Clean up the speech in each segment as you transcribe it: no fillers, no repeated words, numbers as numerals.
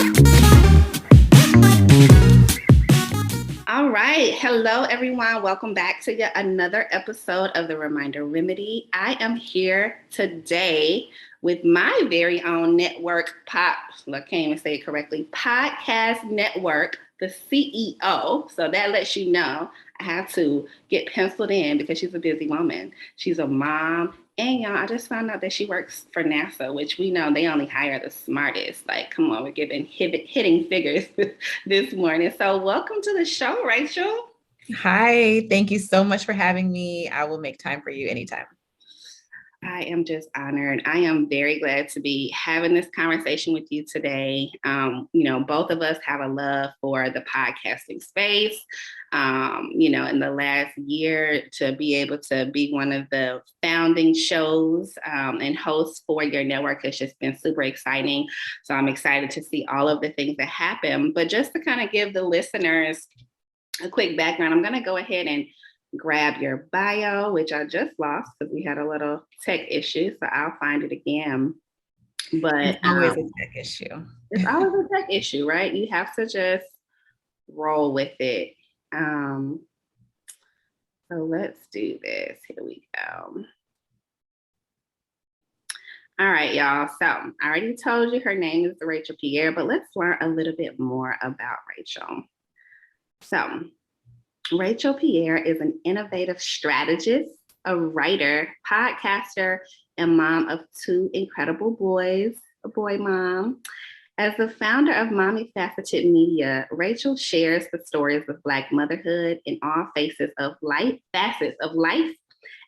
All right. Hello, everyone. Welcome back to yet another episode of The Reminder Remedy. I am here today with my very own network I can't even say it correctly, podcast network, the CEO. So that lets you know I have to get penciled in because she's a busy woman. She's a mom. And y'all, I just found out that she works for NASA, which we know they only hire the smartest. Like, come on, we're giving hitting figures this morning. So welcome to the show, Rachel. Hi, thank you so much for having me. I will make time for you anytime. I am just honored. I am very glad to be having this conversation with you today. Both of us have a love for the podcasting space. In the last year, to be able to be one of the founding shows and hosts for your network has just been super exciting. So I'm excited to see all of the things that happen. But just to kind of give the listeners a quick background, I'm going to go ahead and grab your bio, which I just lost because we had a little tech issue. So I'll find it again. But it's always a tech issue. It's always a tech issue, right? You have to just roll with it. So let's do this. Here we go. All right, y'all. So I already told you her name is Rachel Pierre, but let's learn a little bit more about Rachel. So Rachel Pierre is an innovative strategist, a writer, podcaster, and mom of two incredible boys, a boy mom. As the founder of Mommifaceted Media, Rachel shares the stories of Black motherhood in all facets of life,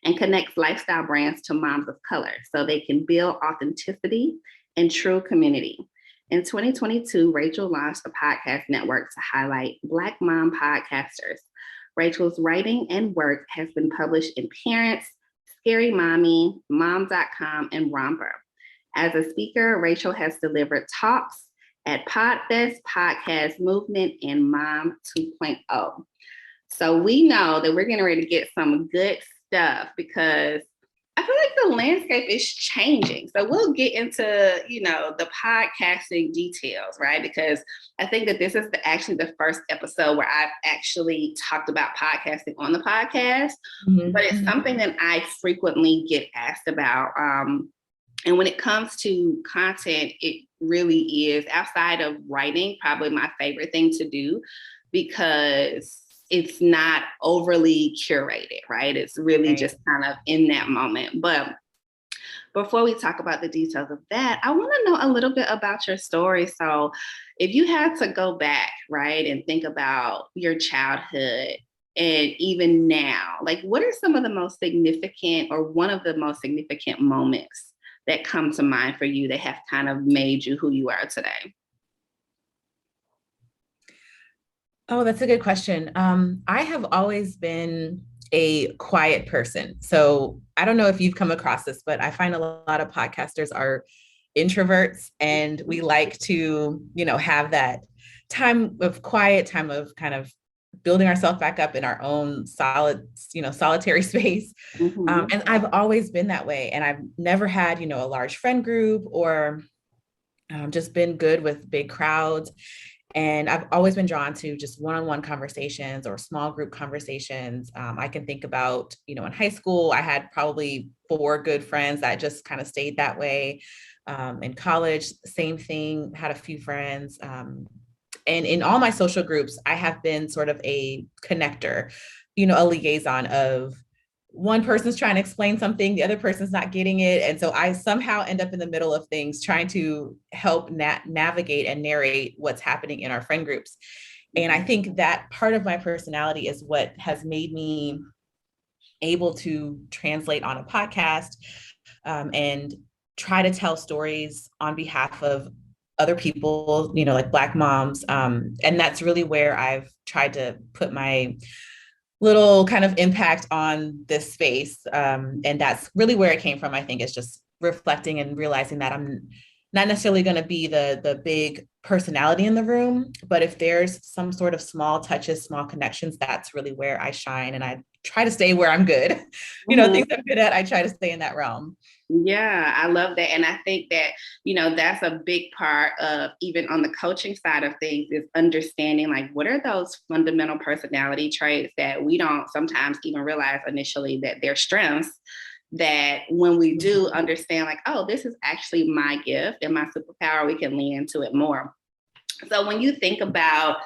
and connects lifestyle brands to moms of color so they can build authenticity and true community. In 2022, Rachel launched a podcast network to highlight Black mom podcasters. Rachel's writing and work has been published in Parents, Scary Mommy, Mom.com, and Romper. As a speaker, Rachel has delivered talks at Podfest, Podcast Movement, and Mom 2.0. So we know that we're getting ready to get some good stuff because I feel like the landscape is changing. So we'll get into, the podcasting details, right? Because I think that this is actually the first episode where I've actually talked about podcasting on the podcast, but it's something that I frequently get asked about. And when it comes to content, it really is, outside of writing, probably my favorite thing to do because it's not overly curated, right? It's really just kind of in that moment. But before we talk about the details of that, I want to know a little bit about your story. So if you had to go back, right, and think about your childhood and even now, like what are some of the most significant or one of the most significant moments that come to mind for you that have kind of made you who you are today? Oh, that's a good question. I have always been a quiet person. So I don't know if you've come across this, but I find a lot of podcasters are introverts and we like to, have that time of quiet, time of kind of building ourselves back up in our own solitary space. And I've always been that way. And I've never had, a large friend group or just been good with big crowds. And I've always been drawn to just one-on-one conversations or small group conversations. I can think about, in high school, I had probably 4 good friends that just kind of stayed that way. In college, same thing, had a few friends. And in all my social groups, I have been sort of a connector, a liaison of one person's trying to explain something, the other person's not getting it. And so I somehow end up in the middle of things, trying to help navigate and narrate what's happening in our friend groups. And I think that part of my personality is what has made me able to translate on a podcast and try to tell stories on behalf of other people, like Black moms. And that's really where I've tried to put my little kind of impact on this space. And that's really where it came from. I think it's just reflecting and realizing that I'm not necessarily going to be the big personality in the room, but if there's some sort of small touches, small connections, that's really where I shine. And I try to stay where I'm good. Mhm. Things I'm good at, I try to stay in that realm. Yeah, I love that. And I think that, that's a big part of even on the coaching side of things is understanding like what are those fundamental personality traits that we don't sometimes even realize initially that they're strengths, that when we do understand like, oh, this is actually my gift and my superpower, we can lean into it more. So when you think about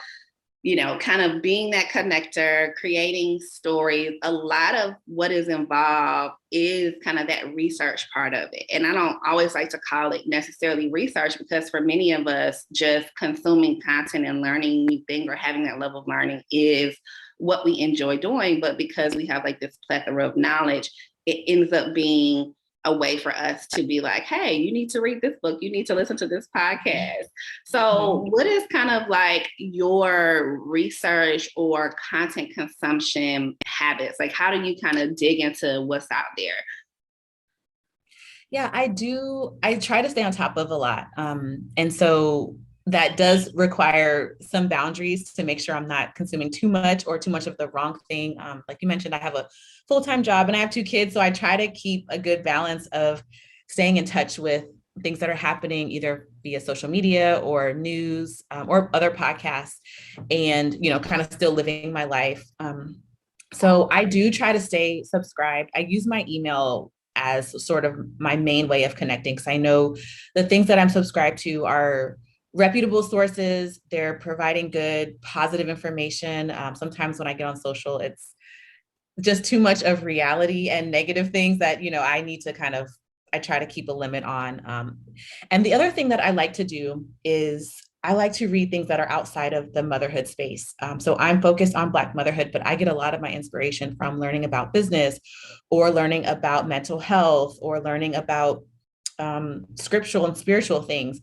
kind of being that connector, creating stories, a lot of what is involved is kind of that research part of it. And I don't always like to call it necessarily research because for many of us, just consuming content and learning new things or having that level of learning is what we enjoy doing. But because we have like this plethora of knowledge, it ends up being a way for us to be like, hey, you need to read this book, you need to listen to this podcast. So what is kind of like your research or content consumption habits? Like, how do you kind of dig into what's out there? Yeah, I do. I try to stay on top of a lot. And so that does require some boundaries to make sure I'm not consuming too much or too much of the wrong thing. Like you mentioned, I have a full-time job and I have 2 kids. So I try to keep a good balance of staying in touch with things that are happening either via social media or news or other podcasts and, kind of still living my life. So I do try to stay subscribed. I use my email as sort of my main way of connecting because I know the things that I'm subscribed to are reputable sources. They're providing good, positive information. Sometimes when I get on social, it's just too much of reality and negative things that, I need to I try to keep a limit on. And the other thing that I like to do is I like to read things that are outside of the motherhood space. So I'm focused on Black motherhood, but I get a lot of my inspiration from learning about business or learning about mental health or learning about scriptural and spiritual things.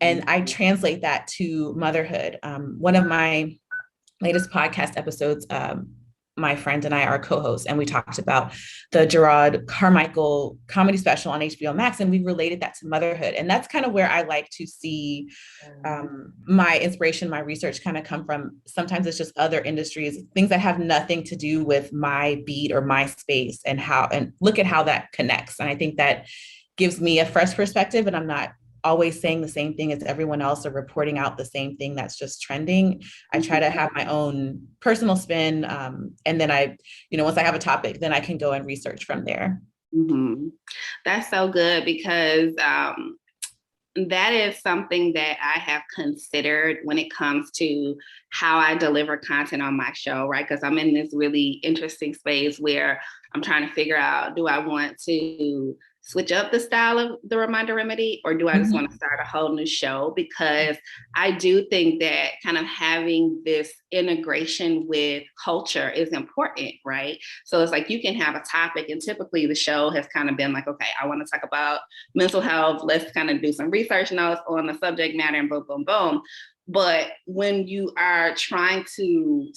And I translate that to motherhood. One of my latest podcast episodes, my friend and I are co-hosts, and we talked about the Gerard Carmichael comedy special on HBO Max, and we related that to motherhood. And that's kind of where I like to see my inspiration, my research kind of come from. Sometimes it's just other industries, things that have nothing to do with my beat or my space, and look at how that connects. And I think that gives me a fresh perspective, and I'm not always saying the same thing as everyone else or reporting out the same thing that's just trending. I try to have my own personal spin. And then once I have a topic, then I can go and research from there. Mm-hmm. That's so good because that is something that I have considered when it comes to how I deliver content on my show, right? Because I'm in this really interesting space where I'm trying to figure out, do I want to switch up the style of the Reminder Remedy, or do I just want to start a whole new show? Because I do think that kind of having this integration with culture is important, right? So it's like you can have a topic, and typically the show has kind of been like, okay, I want to talk about mental health. Let's kind of do some research notes on the subject matter and boom, boom, boom. But when you are trying to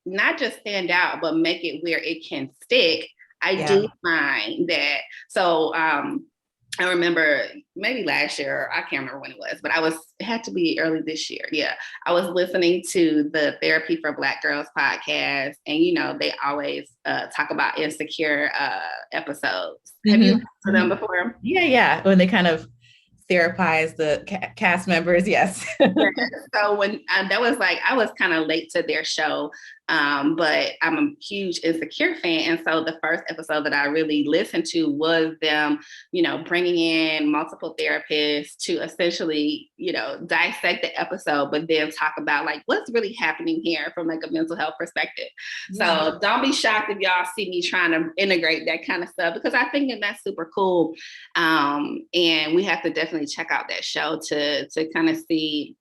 not just stand out, but make it where it can stick, I do find that. So I remember maybe last year, I can't remember when it was, but it had to be early this year. Yeah. I was listening to the Therapy for Black Girls podcast, and, they always talk about insecure episodes. Have you listened to them before? Yeah. When they kind of therapize the cast members. Yes. So when that was like, I was kind of late to their show, but I'm a huge Insecure fan. And so the first episode that I really listened to was them, bringing in multiple therapists to essentially, dissect the episode, but then talk about like what's really happening here from like a mental health perspective. Yeah. So don't be shocked if y'all see me trying to integrate that kind of stuff, because I think that's super cool. And we have to definitely check out that show to kind of see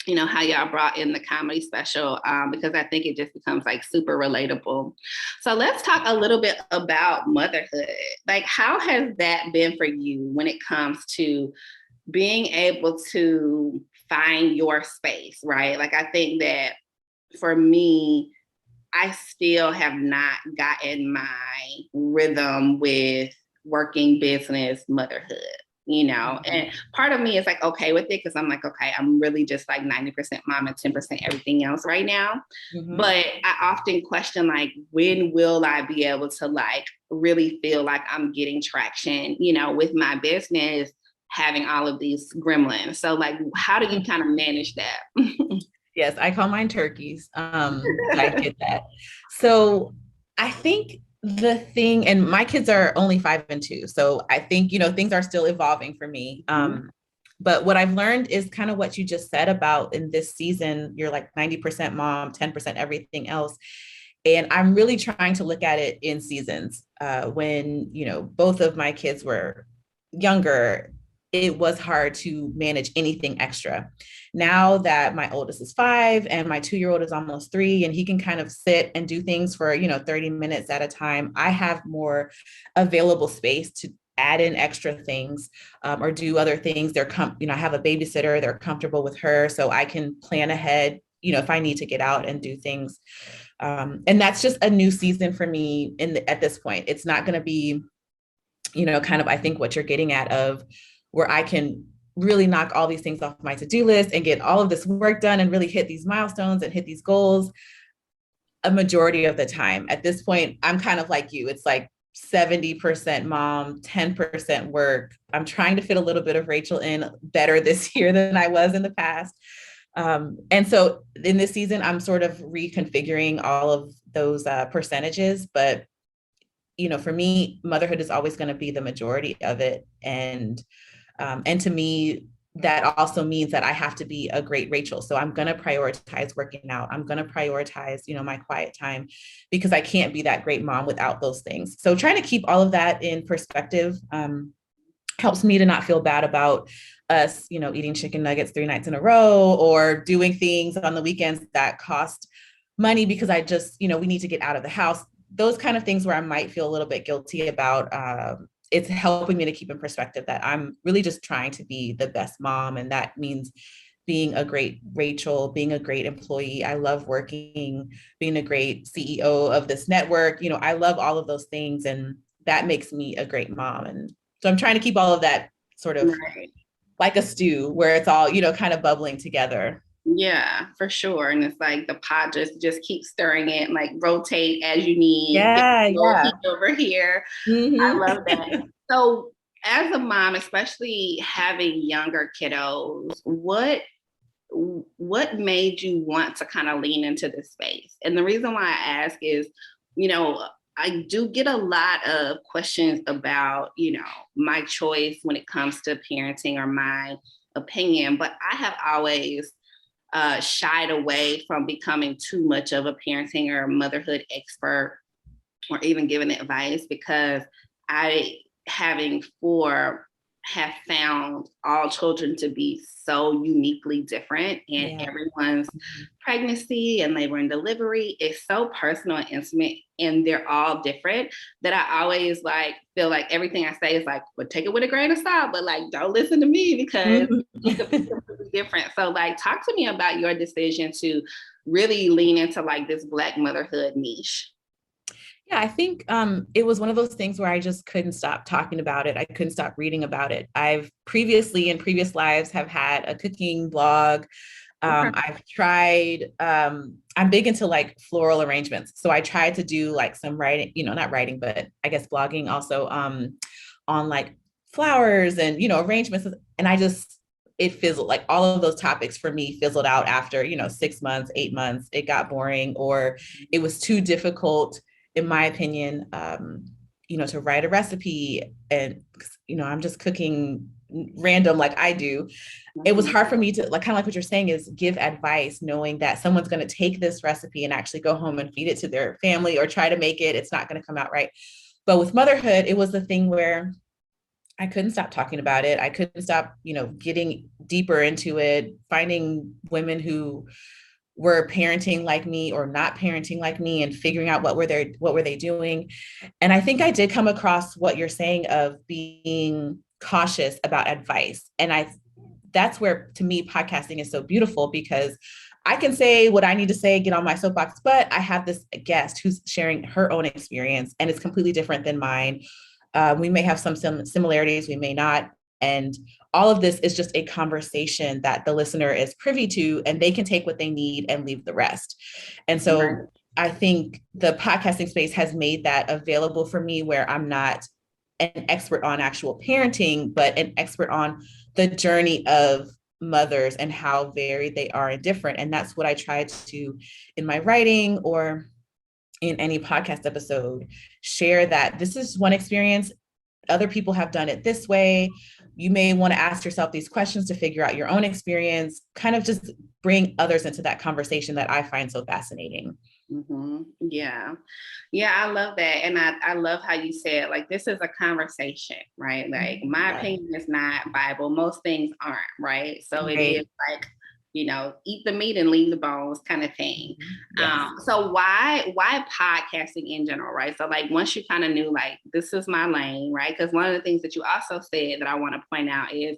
how y'all brought in the comedy special, because I think it just becomes like super relatable. So let's talk a little bit about motherhood. Like, how has that been for you when it comes to being able to find your space, right? Like, I think that for me, I still have not gotten my rhythm with working, business, motherhood. and part of me is like, okay with it. Cause I'm like, okay, I'm really just like 90% mom and 10% everything else right now. But I often question, like, when will I be able to like really feel like I'm getting traction, with my business, having all of these gremlins. So like, how do you kind of manage that? Yes, I call mine turkeys. I get that. So I think the thing, and my kids are only 5 and 2. So I think, things are still evolving for me. But what I've learned is kind of what you just said about in this season, you're like 90% mom, 10% everything else. And I'm really trying to look at it in seasons. When, both of my kids were younger, it was hard to manage anything extra. Now that my oldest is 5 and my 2-year-old is almost 3, and he can kind of sit and do things for, 30 minutes at a time, I have more available space to add in extra things, or do other things. I have a babysitter, they're comfortable with her, so I can plan ahead, if I need to get out and do things. And that's just a new season for me at this point. It's not going to be, kind of, I think what you're getting at, of where I can really knock all these things off my to-do list and get all of this work done and really hit these milestones and hit these goals. A majority of the time at this point, I'm kind of like you. It's like 70% mom, 10% work. I'm trying to fit a little bit of Rachel in better this year than I was in the past. And so in this season, I'm sort of reconfiguring all of those percentages. But, for me, motherhood is always going to be the majority of it. And to me, that also means that I have to be a great Rachel. So I'm going to prioritize working out. I'm going to prioritize, my quiet time, because I can't be that great mom without those things. So trying to keep all of that in perspective helps me to not feel bad about us, eating chicken nuggets 3 nights in a row, or doing things on the weekends that cost money because I just, we need to get out of the house. Those kind of things where I might feel a little bit guilty about. It's helping me to keep in perspective that I'm really just trying to be the best mom. And that means being a great Rachel, being a great employee. I love working, being a great CEO of this network. I love all of those things. And that makes me a great mom. And so I'm trying to keep all of that sort of like a stew where it's all, kind of bubbling together. Yeah, for sure. And it's like the pot just keep stirring it and like rotate as you need. Yeah. Over here. I love that. So as a mom, especially having younger kiddos, what made you want to kind of lean into this space? And the reason why I ask is, I do get a lot of questions about, my choice when it comes to parenting, or my opinion, but I have always shied away from becoming too much of a parenting or motherhood expert, or even giving advice, because I, having 4, have found all children to be so uniquely different, and everyone's pregnancy and labor and delivery is so personal and intimate, and they're all different, that I always like feel like everything I say is like, well, take it with a grain of salt, but like, don't listen to me because it could be completely different. So like, talk to me about your decision to really lean into like this Black motherhood niche. Yeah, I think it was one of those things where I just couldn't stop talking about it. I couldn't stop reading about it. I've previously, in previous lives, have had a cooking blog. I've tried, I'm big into like floral arrangements. So I tried to do like some writing, not writing, but I guess blogging also on like flowers and, arrangements. And it fizzled, like all of those topics for me fizzled out after, 6 months, 8 months. It got boring, or it was too difficult, in my opinion, to write a recipe. And, I'm just cooking random like I do. It was hard for me to, like, kind of like what you're saying, is give advice knowing that someone's going to take this recipe and actually go home and feed it to their family or try to make it. It's not going to come out right. But with motherhood, it was the thing where I couldn't stop talking about it. I couldn't stop, getting deeper into it, finding women who were parenting like me or not parenting like me, and figuring out what were they doing. And I think I did come across what you're saying of being cautious about advice. And that's where, to me, podcasting is so beautiful, because I can say what I need to say, get on my soapbox, but I have this guest who's sharing her own experience, and it's completely different than mine. We may have some similarities, we may not. And all of this is just a conversation that the listener is privy to, and they can take what they need and leave the rest. And so Right. I think the podcasting space has made that available for me, where I'm not an expert on actual parenting, but an expert on the journey of mothers and how varied they are and different. And that's what I try to, in my writing or in any podcast episode, share that this is one experience. Other people have done it this way. You may want to ask yourself these questions to figure out your own experience, kind of just bring others into that conversation that I find so fascinating. Mm-hmm. Yeah. Yeah, I love that. And I love how you said, like, this is a conversation, right? Like, my opinion is not Bible. Most things aren't, right? So it is like, eat the meat and leave the bones kind of thing. Yes. So why podcasting in general, right? So like, once you kind of knew, like, this is my lane, right? Because one of the things that you also said that I want to point out is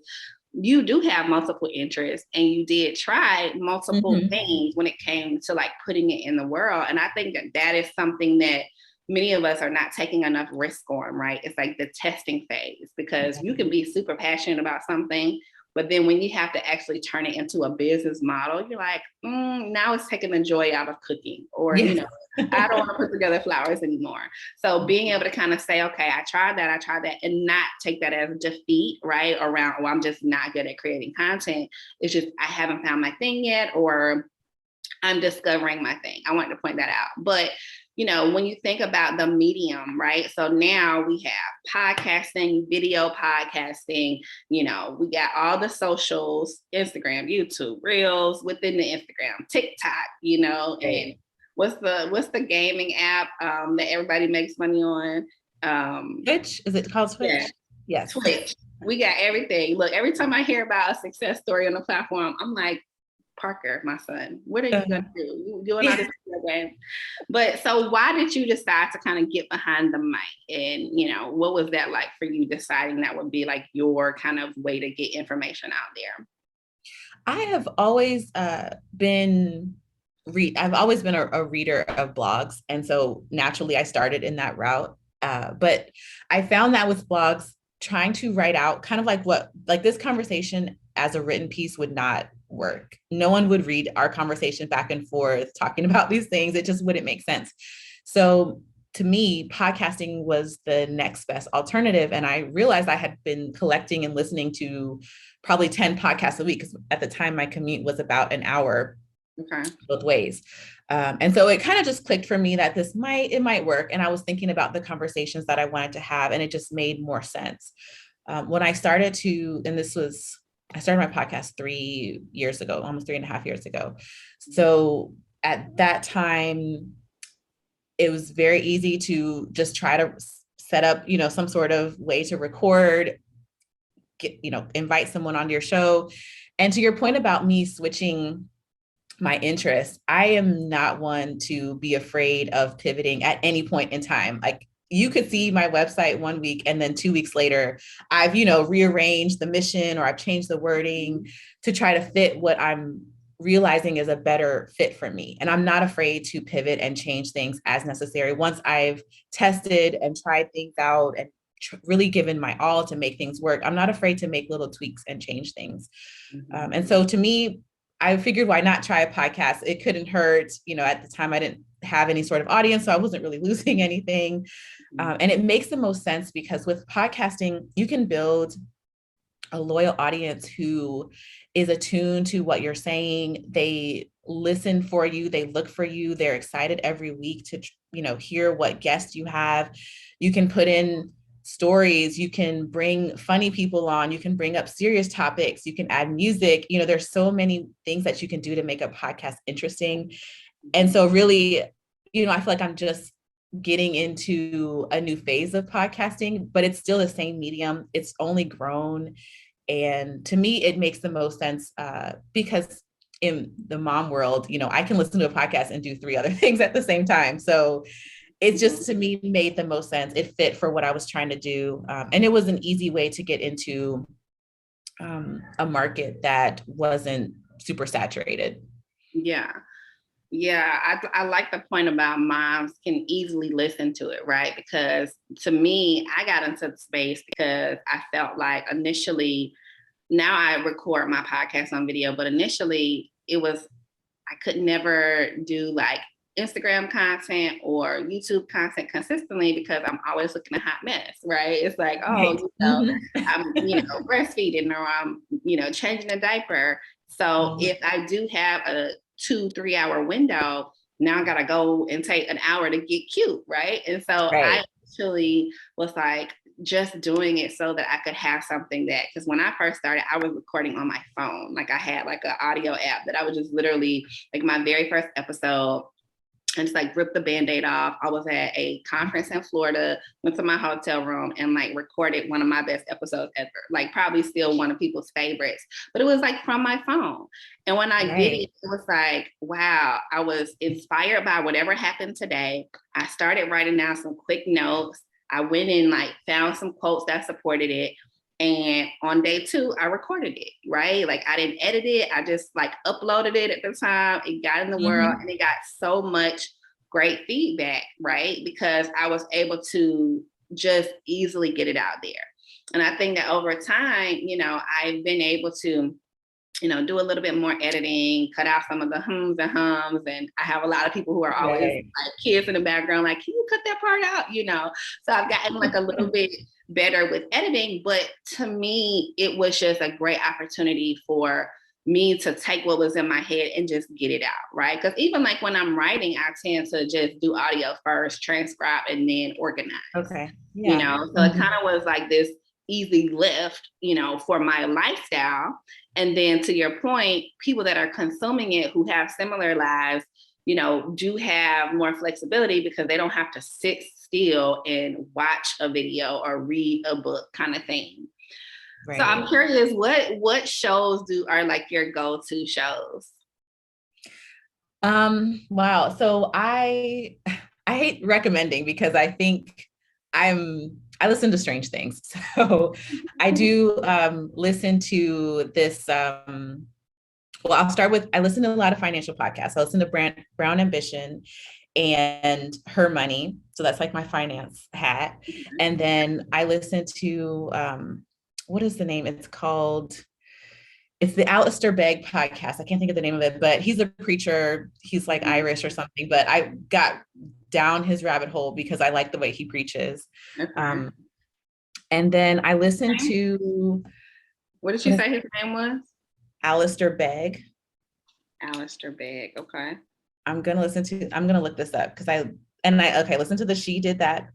you do have multiple interests, and you did try multiple things when it came to like putting it in the world. And I think that is something that many of us are not taking enough risk on, right? It's like the testing phase, because you can be super passionate about something, but then when you have to actually turn it into a business model, you're like, now it's taking the joy out of cooking, or, I don't want to put together flowers anymore. So being able to kind of say, okay, I tried that, and not take that as a defeat, right? Around, well, I'm just not good at creating content. It's just, I haven't found my thing yet, or I'm discovering my thing. I want to point that out. But, when you think about the medium, right? So now we have podcasting, video podcasting, we got all the socials, Instagram, YouTube, Reels within the Instagram, TikTok, and what's the gaming app that everybody makes money on? Twitch? Is it called Twitch? Yeah. Yes. Twitch. We got everything. Look, every time I hear about a success story on the platform, I'm like, Parker, my son, what are you going to do? You doing all this game? But so why did you decide to kind of get behind the mic? And, what was that like for you, deciding that would be like your kind of way to get information out there? I have always been I've always been a reader of blogs. And so naturally I started in that route. But I found that with blogs, trying to write out kind of like this conversation as a written piece would not work. No one would read our conversation back and forth talking about these things. It just wouldn't make sense. So to me, podcasting was the next best alternative. And I realized I had been collecting and listening to probably 10 podcasts a week, because at the time my commute was about an hour both ways. And so it kind of just clicked for me that it might work. And I was thinking about the conversations that I wanted to have, and it just made more sense. When I started I started my podcast 3 years ago, almost 3.5 years ago. So at that time, it was very easy to just try to set up, some sort of way to record, invite someone onto your show. And to your point about me switching my interest, I am not one to be afraid of pivoting at any point in time. Like, you could see my website 1 week, and then 2 weeks later, I've, rearranged the mission, or I've changed the wording to try to fit what I'm realizing is a better fit for me. And I'm not afraid to pivot and change things as necessary. Once I've tested and tried things out and really given my all to make things work, I'm not afraid to make little tweaks and change things. And so to me, I figured, why not try a podcast? It couldn't hurt. At the time I didn't have any sort of audience, so I wasn't really losing anything. And it makes the most sense, because with podcasting, you can build a loyal audience who is attuned to what you're saying. They listen for you. They look for you. They're excited every week to, hear what guests you have. You can put in stories, you can bring funny people on, you can bring up serious topics, you can add music. There's so many things that you can do to make a podcast interesting. And so really, I feel like I'm just getting into a new phase of podcasting, but it's still the same medium. It's only grown. And to me, it makes the most sense because in the mom world, I can listen to a podcast and do 3 other things at the same time. So it just, to me, made the most sense. It fit for what I was trying to do. And it was an easy way to get into a market that wasn't super saturated. Yeah. Yeah, I like the point about moms can easily listen to it, right? Because to me, I got into the space because I felt like initially, now I record my podcast on video, but initially it was, I could never do like Instagram content or YouTube content consistently because I'm always looking a hot mess, right? It's like, oh, Right. I'm, breastfeeding or I'm, changing a diaper. So if I do have a 2-3 hour window, now I gotta go and take an hour to get cute, right? And so Right. I actually was like, just doing it so that I could have something that, because when I first started, I was recording on my phone. Like I had like an audio app that I would just literally, like my very first episode, and just like rip the Band-Aid off. I was at a conference in Florida, went to my hotel room and like recorded one of my best episodes ever. Like probably still one of people's favorites, but it was like from my phone. And when I did it, it was like, wow, I was inspired by whatever happened today. I started writing down some quick notes. I went in, like found some quotes that supported it. And on day 2, I recorded it, right? Like I didn't edit it. I just like uploaded it at the time. It got in the world and it got so much great feedback, right? Because I was able to just easily get it out there. And I think that over time, I've been able to, do a little bit more editing, cut out some of the hums and hums. And I have a lot of people who are always like kids in the background, like, can you cut that part out? So I've gotten like a little bit better with editing, but to me, it was just a great opportunity for me to take what was in my head and just get it out, right? Because even like when I'm writing, I tend to just do audio first, transcribe, and then organize. Okay. Yeah. So it kind of was like this easy lift, for my lifestyle. And then to your point, people that are consuming it who have similar lives, do have more flexibility because they don't have to sit still and watch a video or read a book kind of thing. Right. So I'm curious, what shows are like your go-to shows? Wow. So I hate recommending because I think I listen to strange things. So I do listen to this. Well, I'll start with, I listen to a lot of financial podcasts. I listen to Brown Ambition and Her Money. So that's like my finance hat. And then I listen to, what is the name? It's the Alistair Begg podcast. I can't think of the name of it, but he's a preacher. He's like Irish or something, but I got down his rabbit hole because I like the way he preaches. Okay. And then I listened to. What did you say his name was? Alistair Begg. Alistair Begg. Okay. I'm going to look this up because listen to the She Did That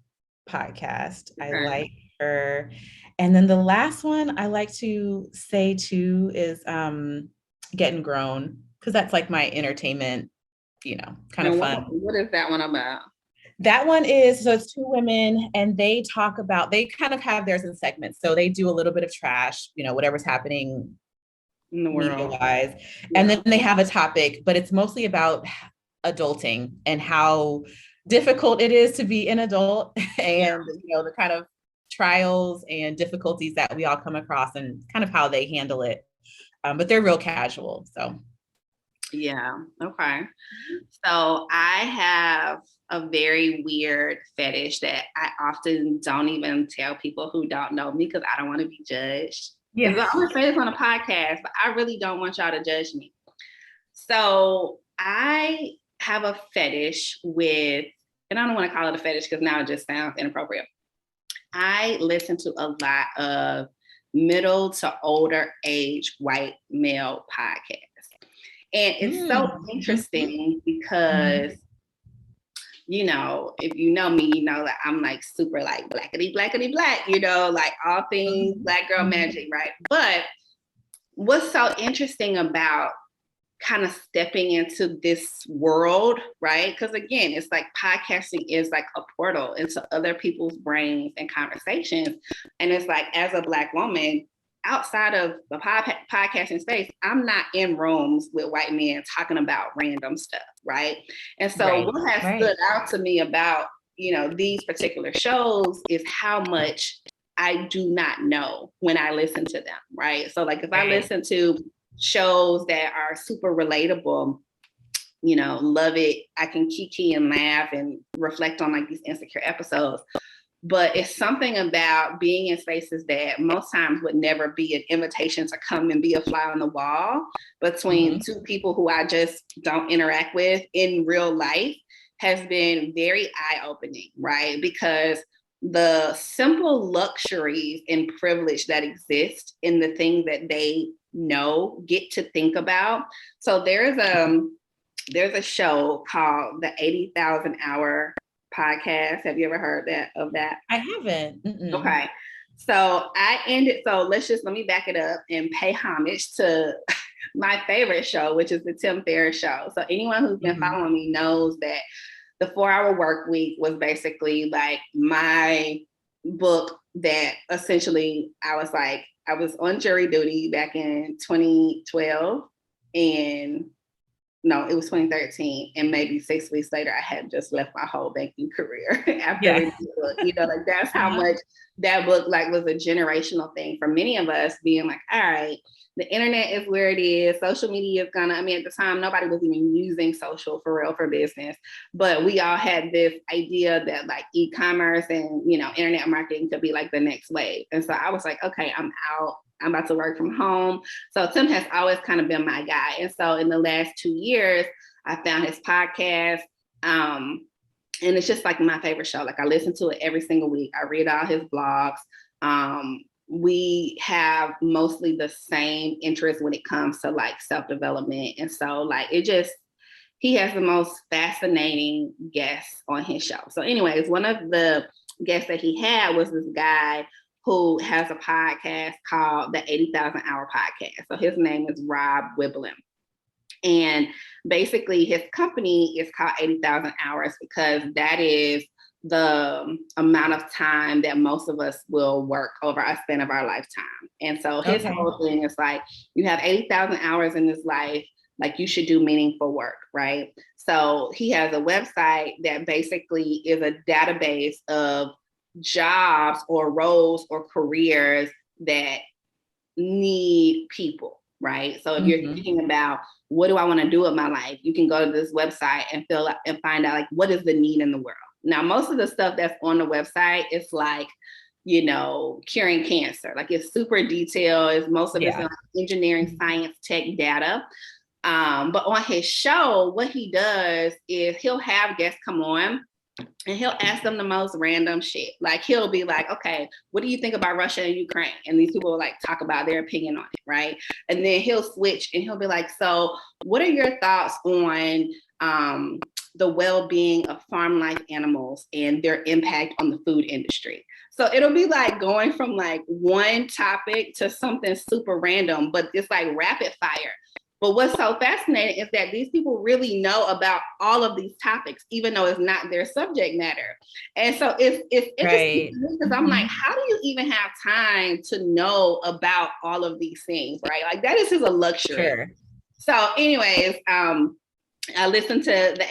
podcast. Okay. I like her. And then the last one I like to say too is Getting Grown, because that's like my entertainment, kind of fun. What is that one about? That one is, so it's 2 women and they kind of have theirs in segments. So they do a little bit of trash, whatever's happening in the world media-wise. Yeah. And then they have a topic, but it's mostly about adulting and how difficult it is to be an adult and, the kind of trials and difficulties that we all come across and kind of how they handle it. But they're real casual. So. Yeah. Okay. So I have a very weird fetish that I often don't even tell people who don't know me because I don't want to be judged. Yeah. I'm going to say this on a podcast, but I really don't want y'all to judge me. So I have a fetish with, and I don't want to call it a fetish because now it just sounds inappropriate. I listen to a lot of middle to older age white male podcasts. And it's so interesting because, if you know me, you know that I'm like super like blackity black, like all things Black girl magic, right? But what's so interesting about kind of stepping into this world, right? Because again, it's like podcasting is like a portal into other people's brains and conversations. And it's like, as a Black woman, outside of the podcasting space, I'm not in rooms with white men talking about random stuff, right? And so what has stood out to me about, these particular shows is how much I do not know when I listen to them, right? So like if I listen to shows that are super relatable, love it. I can kiki and laugh and reflect on like these insecure episodes. But it's something about being in spaces that most times would never be an invitation to come and be a fly on the wall between two people who I just don't interact with in real life has been very eye-opening, right? Because the simple luxuries and privilege that exist in the things that they get to think about. So there's a show called the 80,000 Hour Podcast. Have you ever heard of that? I haven't. Okay. So let me back it up and pay homage to my favorite show, which is the Tim Ferriss show. So anyone who's been following me knows that the 4-Hour Work Week was basically like my book that essentially I was on jury duty back in 2012 and no, it was 2013. And maybe 6 weeks later, I had just left my whole banking career after reading the book. Like that's how much that book like was a generational thing for many of us being like, all right, the internet is where it is. Social media is at the time, nobody was even using social for real for business. But we all had this idea that like e-commerce and, internet marketing could be like the next wave. And so I was like, okay, I'm out. I'm about to work from home. So Tim has always kind of been my guy. And so in the last 2 years, I found his podcast. And it's just like my favorite show. Like I listen to it every single week. I read all his blogs. We have mostly the same interests when it comes to like self-development. And so like he has the most fascinating guests on his show. So anyways, one of the guests that he had was this guy who has a podcast called the 80,000 Hour Podcast. So his name is Rob Wiblin. And basically his company is called 80,000 Hours because that is the amount of time that most of us will work over a span of our lifetime. And so his whole thing is like, you have 80,000 hours in this life, like you should do meaningful work, right? So he has a website that basically is a database of jobs or roles or careers that need people, right? So if you're thinking about what do I want to do with my life, you can go to this website and find out like what is the need in the world. Now, most of the stuff that's on the website is like, curing cancer. Like it's super detailed. It's most of it's like engineering, science, tech data. But on his show, what he does is he'll have guests come on and he'll ask them the most random shit. Like he'll be like, okay, what do you think about Russia and Ukraine? And these people will like talk about their opinion on it, right? And then he'll switch and he'll be like, so what are your thoughts on the well-being of farm life animals and their impact on the food industry? So it'll be like going from like one topic to something super random, but it's like rapid fire. But what's so fascinating is that these people really know about all of these topics, even though it's not their subject matter. And so it's interesting because I'm like, how do you even have time to know about all of these things, right? Like that is just a luxury. Sure. So anyways, I listened to the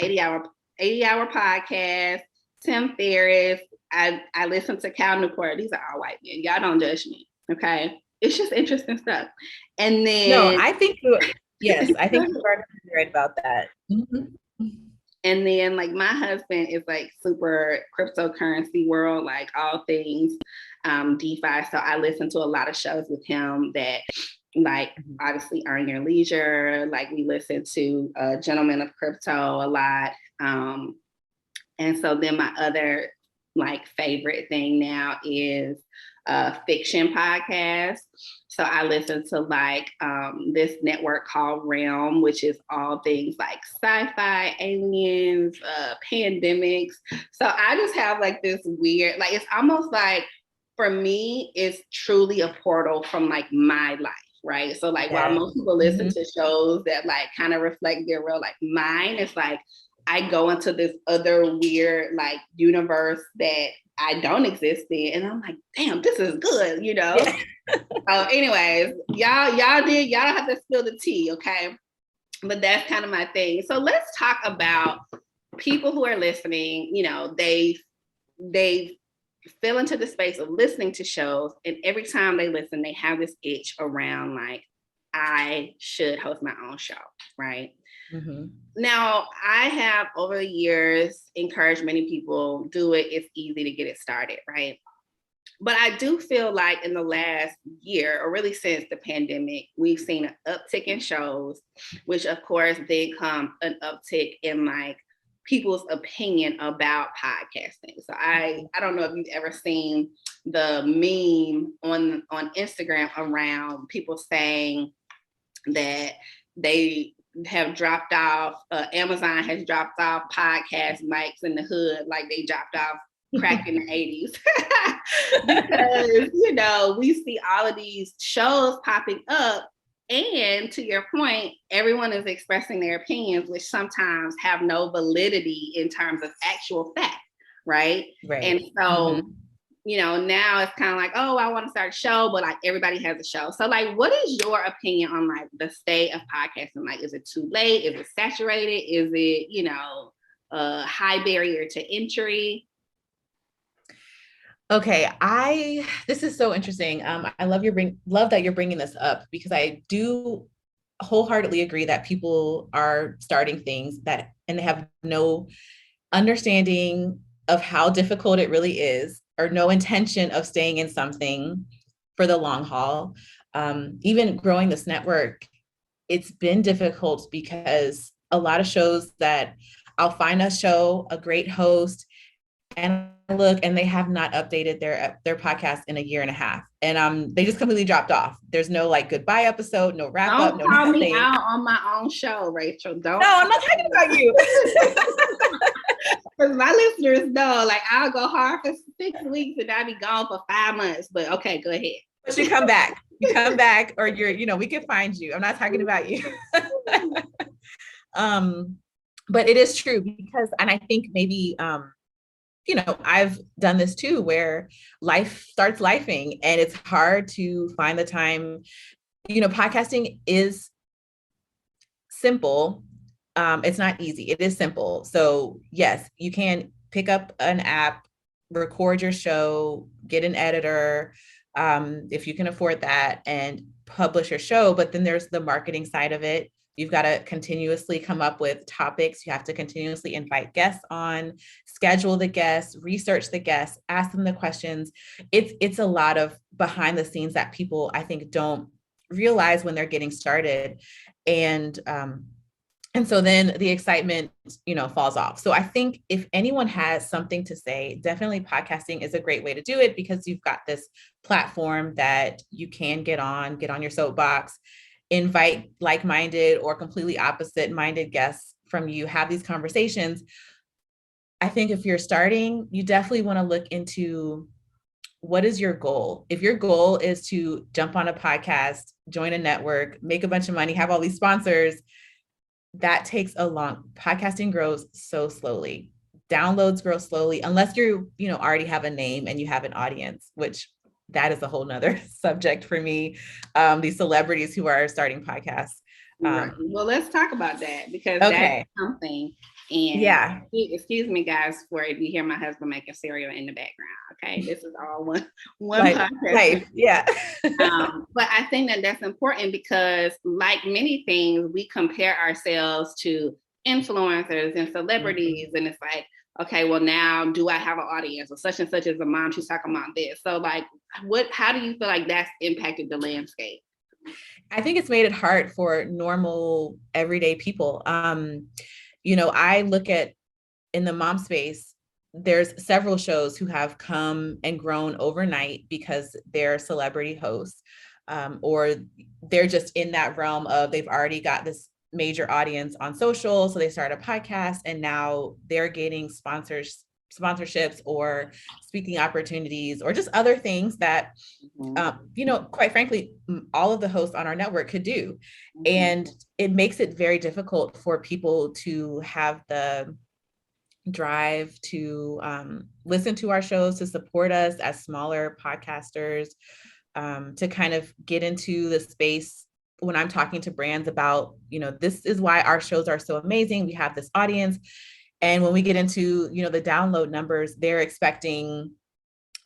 80-hour podcast, Tim Ferriss. I listened to Cal Newport. These are all white men. Y'all don't judge me, okay? It's just interesting stuff. And then I think yes, I think you are right about that. And then like my husband is like super cryptocurrency world, like all things DeFi. So I listen to a lot of shows with him that like obviously Earn Your Leisure. Like we listen to Gentlemen of Crypto a lot. And so then my other like favorite thing now is fiction podcast. So I listen to like this network called Realm, which is all things like sci-fi, aliens, pandemics. So I just have like this weird, like it's almost like for me, it's truly a portal from like my life, right? So like while most people listen to shows that like kind of reflect their real life, mine is like I go into this other weird like universe that I don't exist in. And I'm like, damn, this is good, Yeah. So anyways, y'all don't have to spill the tea, okay? But that's kind of my thing. So let's talk about people who are listening, they fell into the space of listening to shows. And every time they listen, they have this itch around like, I should host my own show, right? Mm-hmm. Now, I have over the years encouraged many people, do it. It's easy to get it started, right? But I do feel like in the last year, or really since the pandemic, we've seen an uptick in shows, which of course did come an uptick in like people's opinion about podcasting. So I don't know if you've ever seen the meme on Instagram around people saying that they have dropped off, Amazon has dropped off podcast mics in the hood, like they dropped off crack in the 80s. Because, you know, we see all of these shows popping up. And to your point, everyone is expressing their opinions, which sometimes have no validity in terms of actual fact, right? Right. And so, you know, now it's kind of like, oh, I want to start a show, but like everybody has a show. So like, what is your opinion on like the state of podcasting? Like, is it too late? Is it saturated? Is it, you know, a high barrier to entry? Okay, this is so interesting. I love that you're bringing this up, because I do wholeheartedly agree that people are starting things and they have no understanding of how difficult it really is, or no intention of staying in something for the long haul. Even growing this network, it's been difficult because a lot of shows that I'll find a great host, and I look and they have not updated their podcast in a year and a half, and they just completely dropped off. There's no like goodbye episode, no wrap up, no call nothing. Me out on my own show, Rachel. Don't. No, I'm not talking about you. Because my listeners know, like, I'll go hard for 6 weeks and I'll be gone for 5 months. But okay, go ahead. But you come back. You come back, or we can find you. I'm not talking about you. But it is true because, and I think maybe, I've done this too, where life starts lifing and it's hard to find the time. Podcasting is simple. It's not easy. It is simple. So yes, you can pick up an app, record your show, get an editor, if you can afford that, and publish your show. But then there's the marketing side of it. You've got to continuously come up with topics. You have to continuously invite guests on, schedule the guests, research the guests, ask them the questions. It's a lot of behind the scenes that people, I think, don't realize when they're getting started. And so then the excitement, falls off. So I think if anyone has something to say, definitely podcasting is a great way to do it, because you've got this platform that you can get on your soapbox, invite like-minded or completely opposite-minded guests from you, have these conversations. I think if you're starting, you definitely want to look into what is your goal. If your goal is to jump on a podcast, join a network, make a bunch of money, have all these sponsors, that takes podcasting grows so slowly. Downloads grow slowly, unless you already have a name and you have an audience, which that is a whole nother subject for me. These celebrities who are starting podcasts. Right. Well, let's talk about that, because that's something. And yeah, excuse me, guys, for if you hear my husband making cereal in the background. Okay, this is all one podcast. Life. Yeah. But I think that that's important, because, like many things, we compare ourselves to influencers and celebrities, and it's like, okay, well, now do I have an audience, or such and such as a mom, she's talking about this. So like, how do you feel like that's impacted the landscape? I think it's made it hard for normal, everyday people. I look at, in the mom space, there's several shows who have come and grown overnight because they're celebrity hosts, or they're just in that realm of, they've already got this major audience on social, so they start a podcast and now they're getting sponsorships or speaking opportunities, or just other things that quite frankly, all of the hosts on our network could do. And it makes it very difficult for people to have the drive to listen to our shows, to support us as smaller podcasters, to kind of get into the space. When I'm talking to brands about, this is why our shows are so amazing, we have this audience. And when we get into, the download numbers, they're expecting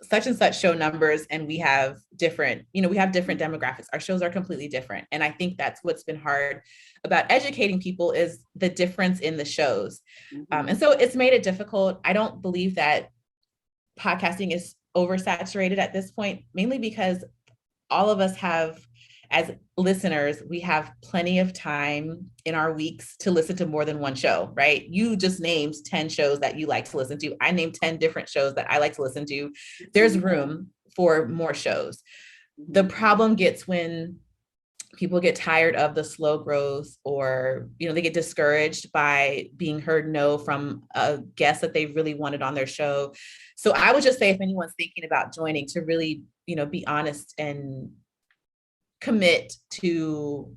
such and such show numbers, and we have different, we have different demographics. Our shows are completely different. And I think that's what's been hard about educating people, is the difference in the shows. And so it's made it difficult. I don't believe that podcasting is oversaturated at this point, mainly because all of us have, as listeners, we have plenty of time in our weeks to listen to more than one show, right? You just named 10 shows that you like to listen to. I named 10 different shows that I like to listen to. There's room for more shows. The problem gets when people get tired of the slow growth, or, they get discouraged by being heard no from a guest that they really wanted on their show. So I would just say, if anyone's thinking about joining, to really, be honest and commit to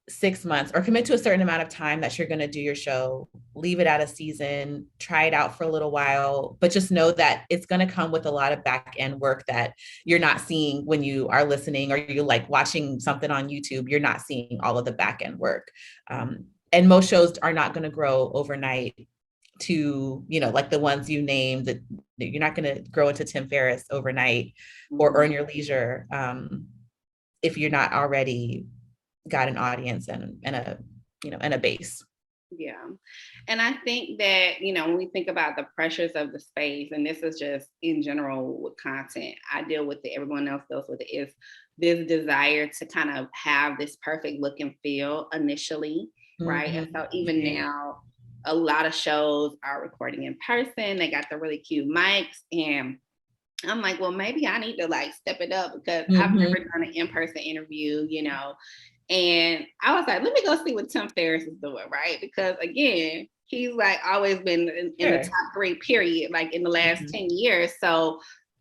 6 months, or commit to a certain amount of time that you're going to do your show. Leave it at a season, try it out for a little while, but just know that it's going to come with a lot of back end work that you're not seeing when you are listening, or you like watching something on YouTube. You're not seeing all of the back end work. And most shows are not going to grow overnight to, like the ones you named, that you're not going to grow into Tim Ferriss overnight, or Earn Your Leisure, if you're not already got an audience and a base. Yeah. And I think that, when we think about the pressures of the space, and this is just in general with content, I deal with it, everyone else deals with it, is this desire to kind of have this perfect look and feel initially, right? And so even now, a lot of shows are recording in person. They got the really cute mics, and I'm like, well, maybe I need to like step it up, because I've never done an in-person interview, and I was like, let me go see what Tim Ferriss is doing, right? Because again, he's like always been in the top 3 period, like in the last 10 years. So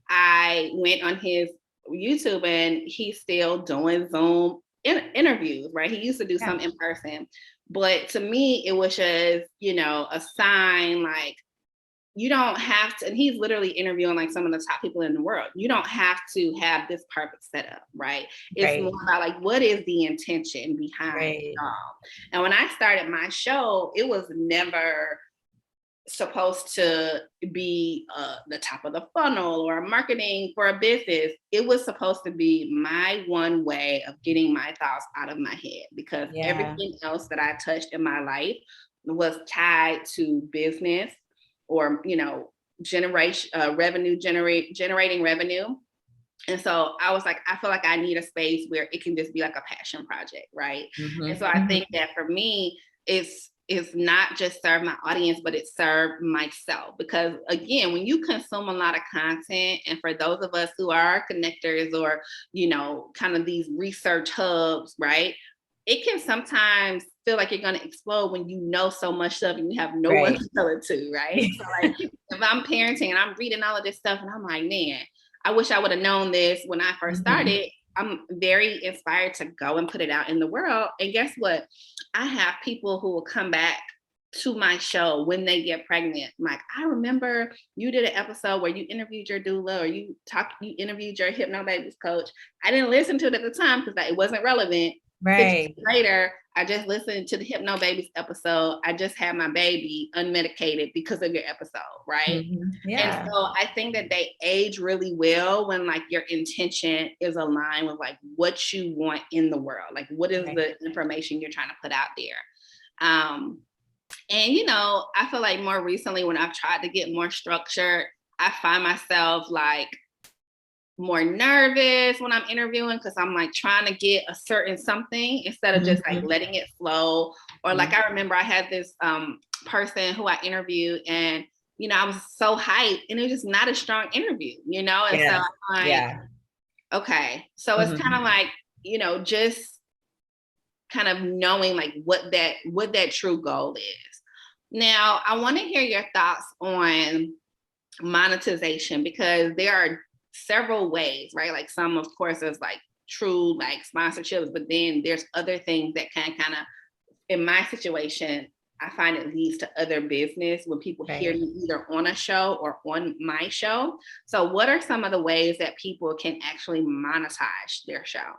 I went on his YouTube, and he's still doing Zoom interviews, right? He used to do some in person, but to me, it was just, a sign, like, you don't have to, and he's literally interviewing like some of the top people in the world. You don't have to have this perfect setup, right? It's more about like, what is the intention behind it all? And when I started my show, it was never supposed to be the top of the funnel or marketing for a business. It was supposed to be my one way of getting my thoughts out of my head, because everything else that I touched in my life was tied to business, or generating revenue. And so I was like, I feel like I need a space where it can just be like a passion project, right? And so I think that for me, it's not just serve my audience, but it served myself. Because again, when you consume a lot of content, and for those of us who are connectors, or kind of these research hubs, right, it can sometimes feel like you're going to explode when you know so much stuff and you have no one to tell it to, right? So like, if I'm parenting and I'm reading all of this stuff, and I'm like, man, I wish I would have known this when I first started. I'm very inspired to go and put it out in the world. And guess what? I have people who will come back to my show when they get pregnant. I'm like, I remember you did an episode where you interviewed your doula, or you interviewed your hypnobabies coach. I didn't listen to it at the time because it wasn't relevant. 6 years later, I just listened to the Hypnobabies episode. I just had my baby unmedicated because of your episode, right? And so I think that they age really well when like your intention is aligned with like what you want in the world. Like, what is the information you're trying to put out there? And I feel like more recently, when I've tried to get more structured, I find myself like more nervous when I'm interviewing, because I'm like trying to get a certain something instead of just like letting it flow. Or like, I remember I had this person who I interviewed, and I was so hyped, and it was just not a strong interview, and so I'm like, okay, so it's kind of like, just kind of knowing like what that true goal is. Now, I want to hear your thoughts on monetization, because there are several ways, right? Like, some, of course, is like true like sponsorships, but then there's other things that can kind of, in my situation, I find it leads to other business when people hear me either on a show or on my show. So what are some of the ways that people can actually monetize their show?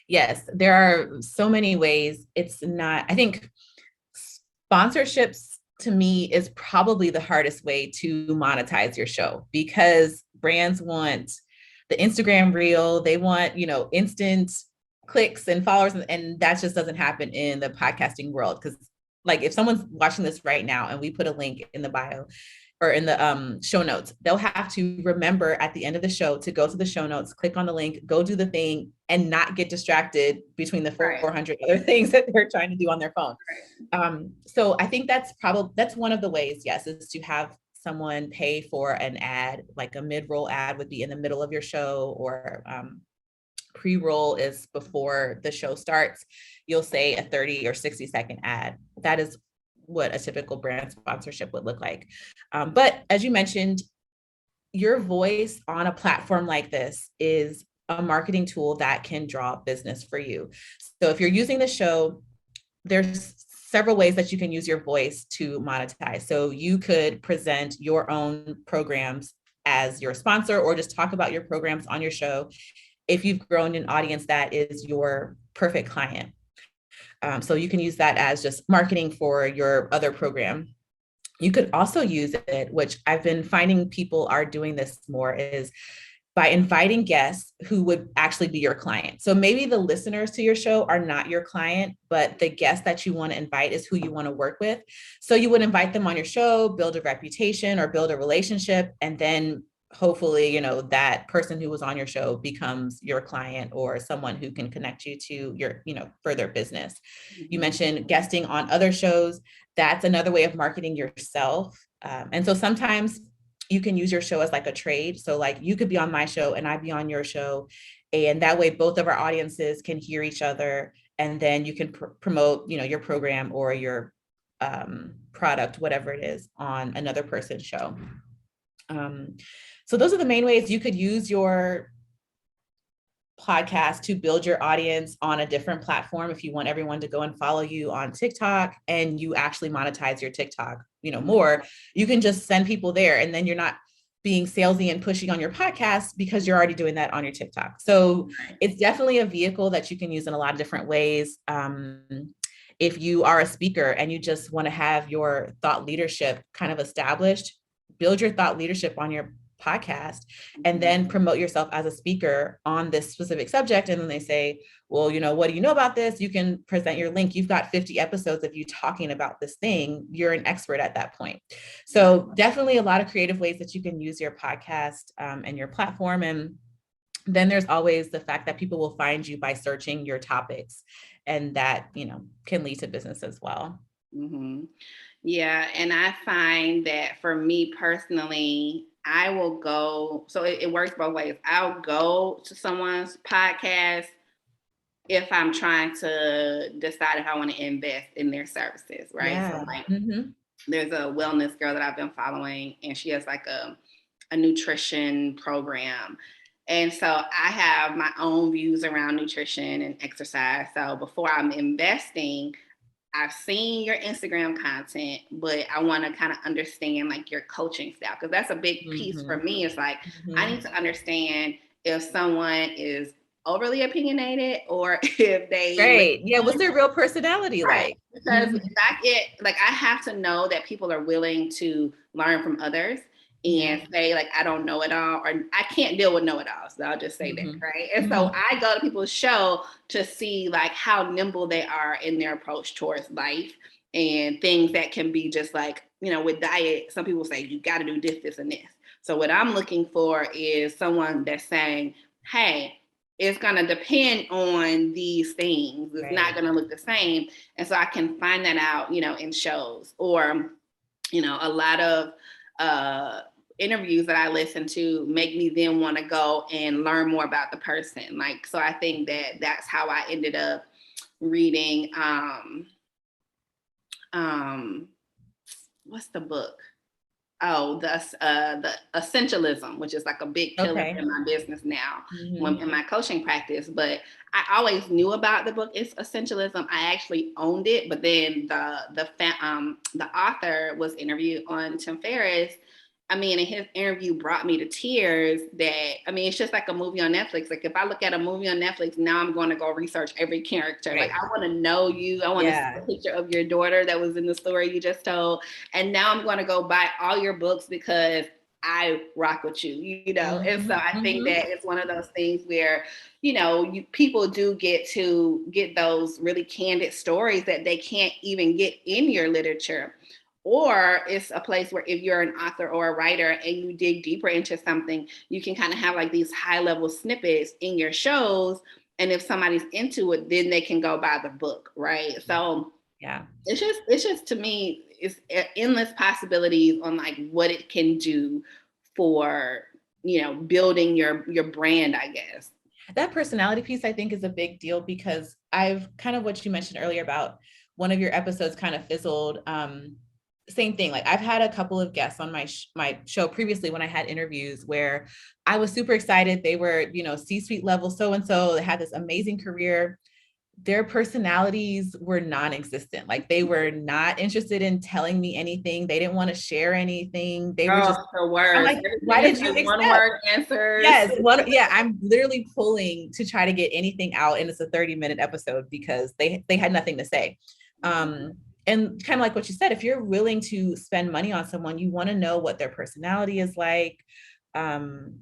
Yes, there are so many ways. It's not, I think sponsorships to me is probably the hardest way to monetize your show, because brands want the Instagram reel, they want, instant clicks and followers, and that just doesn't happen in the podcasting world. Because like if someone's watching this right now and we put a link in the bio or in the show notes, they'll have to remember at the end of the show to go to the show notes, click on the link, go do the thing, and not get distracted between the 400 other things that they're trying to do on their phone. So I think that's one of the ways, yes, is to have someone pay for an ad, like a mid-roll ad would be in the middle of your show, or pre-roll is before the show starts. You'll say a 30 or 60-second ad. That is what a typical brand sponsorship would look like. But as you mentioned, your voice on a platform like this is a marketing tool that can draw business for you. So if you're using the show, there's several ways that you can use your voice to monetize. So you could present your own programs as your sponsor, or just talk about your programs on your show if you've grown an audience that is your perfect client. So you can use that as just marketing for your other program. You could also use it, which I've been finding people are doing this more, is by inviting guests who would actually be your client. So maybe the listeners to your show are not your client, but the guest that you want to invite is who you want to work with. So you would invite them on your show, build a reputation or build a relationship, and then hopefully, that person who was on your show becomes your client or someone who can connect you to your, further business. You mentioned guesting on other shows. That's another way of marketing yourself. And so sometimes you can use your show as like a trade. So like you could be on my show and I'd be on your show. And that way both of our audiences can hear each other. And then you can promote, your program or your product, whatever it is, on another person's show. So those are the main ways you could use your podcast to build your audience on a different platform. If you want everyone to go and follow you on TikTok and you actually monetize your TikTok, more, you can just send people there, and then you're not being salesy and pushy on your podcast because you're already doing that on your TikTok. So it's definitely a vehicle that you can use in a lot of different ways. If you are a speaker and you just want to have your thought leadership kind of established, build your thought leadership on your podcast and then promote yourself as a speaker on this specific subject. And then they say, well, what do you know about this? You can present your link. You've got 50 episodes of you talking about this thing. You're an expert at that point. So definitely a lot of creative ways that you can use your podcast and your platform. And then there's always the fact that people will find you by searching your topics, and that, can lead to business as well. Mm-hmm. Yeah. And I find that for me personally, I will go, so it works both ways. I'll go to someone's podcast if I'm trying to decide if I want to invest in their services, right? Yeah. So like, there's a wellness girl that I've been following, and she has like a nutrition program. And so I have my own views around nutrition and exercise. So before I'm investing, I've seen your Instagram content, but I want to kind of understand like your coaching style, because that's a big piece for me. It's like, I need to understand if someone is overly opinionated or if they what's their real personality like? Because I have to know that people are willing to learn from others and say like, I don't know it all, or I can't deal with know-it-alls. So I'll just say that, right? And so I go to people's show to see like how nimble they are in their approach towards life, and things that can be just like, with diet, some people say you got to do this, this, and this. So what I'm looking for is someone that's saying, hey, it's going to depend on these things. It's not going to look the same. And so I can find that out, in shows, or, a lot of interviews that I listen to make me then want to go and learn more about the person. Like, so I think that that's how I ended up reading, what's the book? Oh, the Essentialism, which is like a big pillar in my business now, in my coaching practice. But I always knew about the book. It's Essentialism. I actually owned it, but then the author was interviewed on Tim Ferriss, I mean, and his interview brought me to tears that, I mean, it's just like a movie on Netflix. Like if I look at a movie on Netflix, now I'm going to go research every character. Right. Like I want to know you. I want to see a picture of your daughter that was in the story you just told. And now I'm going to go buy all your books because I rock with you, you know? And so I think that it's one of those things where, you know, people do get to get those really candid stories that they can't even get in your literature. Or it's a place where if you're an author or a writer and you dig deeper into something, you can kind of have like these high level snippets in your shows. And if somebody's into it, then they can go buy the book, right? So yeah, it's just to me, it's endless possibilities on like what it can do for, you know, building your brand, I guess. That personality piece, I think, is a big deal because I've kind of what you mentioned earlier about one of your episodes kind of fizzled. Same thing. Like I've had a couple of guests on my show previously when I had interviews where I was super excited. They were, you know, C-suite level so-and-so. They had this amazing career. Their personalities were non-existent. Like they were not interested in telling me anything. They didn't want to share anything. They were just the words. I'm like, why did you accept? One word answers? Yes, I'm literally pulling to try to get anything out, and it's a 30-minute episode because they had nothing to say. And kind of like what you said, if you're willing to spend money on someone, you want to know what their personality is like. And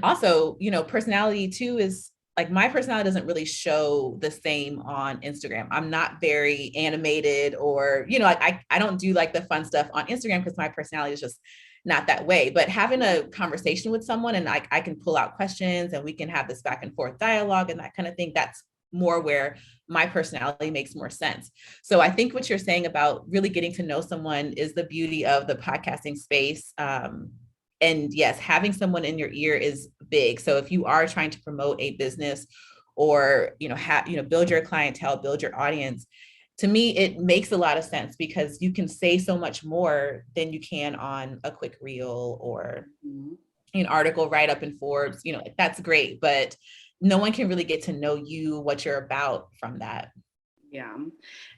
also, you know, personality too is like my personality doesn't really show the same on Instagram. I'm not very animated or, you know, I don't do like the fun stuff on Instagram because my personality is just not that way. But having a conversation with someone and I can pull out questions and we can have this back and forth dialogue and that kind of thing, that's more where my personality makes more sense. So I think what you're saying about really getting to know someone is the beauty of the podcasting space. And yes, having someone in your ear is big. So if you are trying to promote a business or, you know, build your clientele, build your audience, to me, it makes a lot of sense because you can say so much more than you can on a quick reel or an article write up in Forbes. You know, that's great, but no one can really get to know you, what you're about from that. Yeah.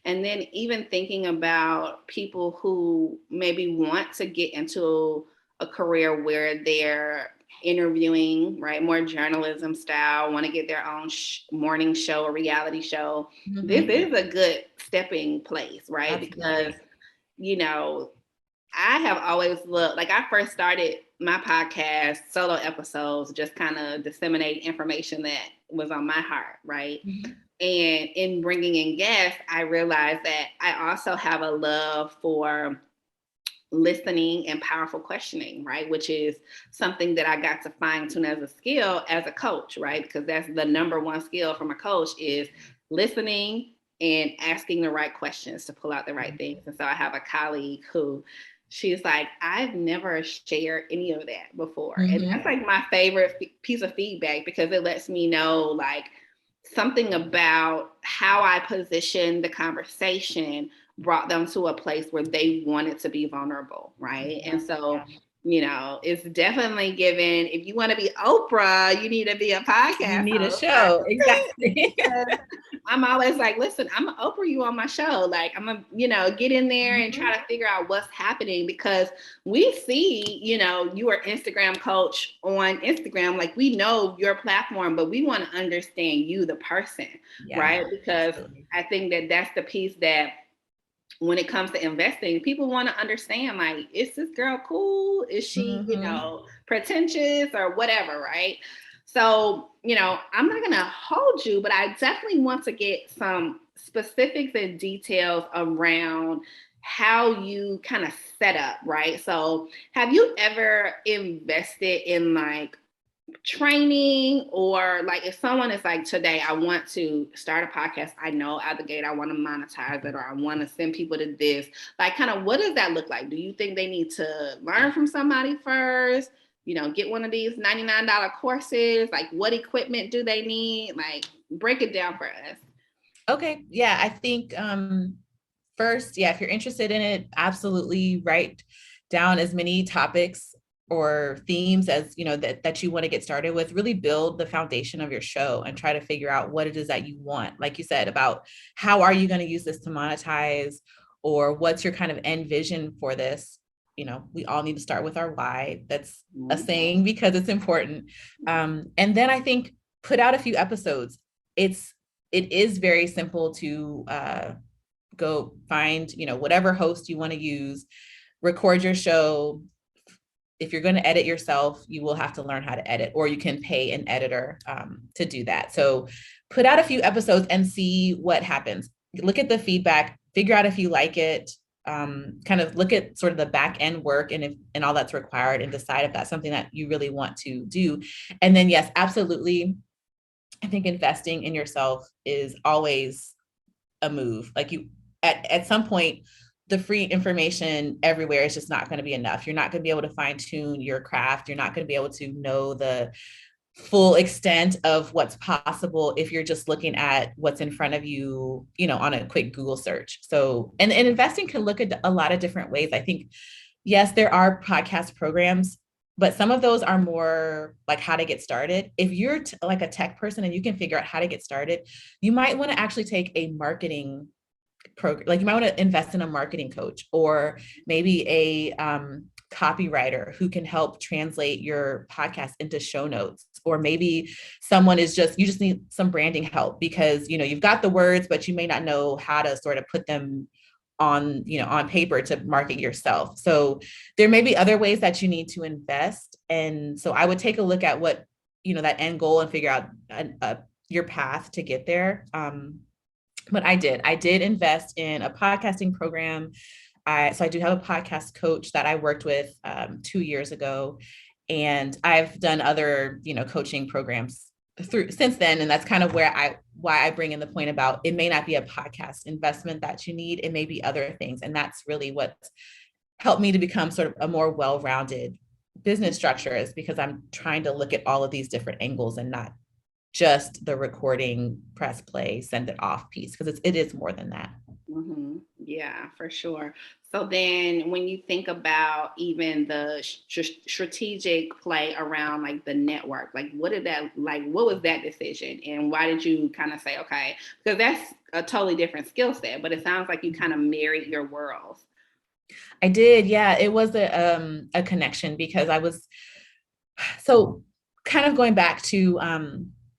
And then even thinking about people who maybe want to get into a career where they're interviewing, right? More journalism style, want to get their own morning show or reality show. This is a good stepping place, right? Absolutely. Because, you know, I have always looked, like I first started my podcast, solo episodes, just kind of disseminate information that was on my heart, right? And in bringing in guests, I realized that I also have a love for listening and powerful questioning, right? Which is something that I got to fine tune as a skill as a coach, right? Because that's the number one skill from a coach is listening and asking the right questions to pull out the right things. And so I have a colleague who she's like, I've never shared any of that before. And that's like my favorite piece of feedback because it lets me know like something about how I position the conversation brought them to a place where they wanted to be vulnerable, right? And so, you know, it's definitely given, if you want to be Oprah, you need to be a podcast. You need a show, exactly. I'm always like, listen, I'm gonna Oprah you on my show. Like, I'm gonna, you know, get in there and try to figure out what's happening because we see, you know, you are Instagram coach on Instagram. Like, we know your platform, but we want to understand you, the person, right? Because I think that that's the piece that when it comes to investing, people want to understand, like, is this girl cool? Is she, you know, pretentious or whatever, right? So, you know, I'm not going to hold you, but I definitely want to get some specifics and details around how you kind of set up, right? So have you ever invested in like training or like if someone is like, today I want to start a podcast, I know out the gate I want to monetize it or I want to send people to this, like kind of what does that look like? Do you think they need to learn from somebody first? You know, get one of these $99 courses? Like what equipment do they need? Like break it down for us. Okay. Yeah. I think first, if you're interested in it, absolutely write down as many topics or themes as you know that you want to get started with. Really build the foundation of your show and try to figure out what it is that you want. Like you said, about how are you going to use this to monetize or what's your kind of end vision for this? we all need to start with our why. That's a Mhm. saying because it's important. And then I think put out a few episodes. It is very simple to go find, whatever host you want to use, record your show. If you're going to edit yourself, you will have to learn how to edit, or you can pay an editor to do that. So put out a few episodes and see what happens. Look at the feedback, figure out if you like it, kind of look at sort of the back end work and all that's required, and decide if that's something that you really want to do. And then, yes, absolutely. I think investing in yourself is always a move. Like at some point, the free information everywhere is just not going to be enough. You're not going to be able to fine tune your craft. You're not going to be able to know the full extent of what's possible if you're just looking at what's in front of you, on a quick Google search. So, and investing can look at a lot of different ways. I think, yes, there are podcast programs, but some of those are more like how to get started. If you're like a tech person and you can figure out how to get started, you might want to actually take a marketing program. Like you might want to invest in a marketing coach, or maybe a copywriter who can help translate your podcast into show notes. Or maybe someone you just need some branding help because, you've got the words, but you may not know how to sort of put them on paper to market yourself. So there may be other ways that you need to invest. And so I would take a look at what, that end goal and figure out your path to get there. But I did invest in a podcasting program. So I do have a podcast coach that I worked with 2 years ago, and I've done other, coaching programs through since then. And that's kind of why I bring in the point about it may not be a podcast investment that you need. It may be other things. And that's really what helped me to become sort of a more well-rounded business structure, is because I'm trying to look at all of these different angles and not just the recording, press play, send it off piece, because it is more than that. Mm-hmm. Yeah, for sure. So then when you think about even the strategic play around like the network, like what was that decision, and why did you kind of say, okay, because that's a totally different skill set, but it sounds like you kind of married your worlds. I did. Yeah, it was a connection because I was, so kind of going back to,